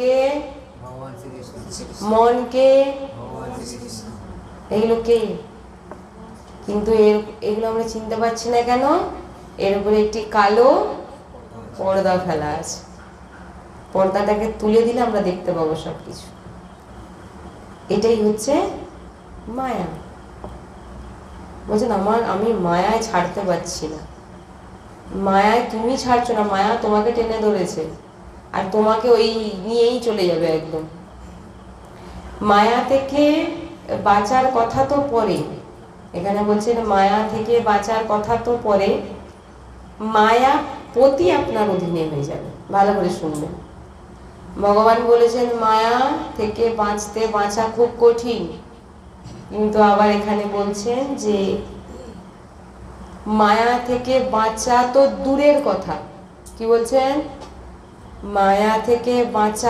কে, মন কে, এগুলো কে? কিন্তু এগুলো আমরা চিনতে পারছি না কেন? এর উপরে একটি কালো পর্দা ফেলা আছে। পর্দাটাকে তুলে দিলে আমরা দেখতে পাবো সবকিছু। এটাই হচ্ছে মায়া। বলছেন আমি মায়ায় ছাড়তে পারছি না। মায়ায় তুমি ছাড়ছো না, মায়া তোমাকে টেনে ধরেছে আর তোমাকে ওই নিয়েই চলে যাবে একদম। মায়া থেকে বাঁচার কথা তো পরে, এখানে বলছেন মায়া থেকে বাঁচার কথা তো পরে, মায়া পতি আপনার অধীনে হয়ে যাবে। ভালো করে শুনবেন, ভগবান বলেছেন মায়া থেকে বাঁচা খুব কঠিন, কিন্তু আবার এখানে বলছেন যে মায়া থেকে বাঁচা তো দূরের কথা। কি বলছেন? মায়া থেকে বাঁচা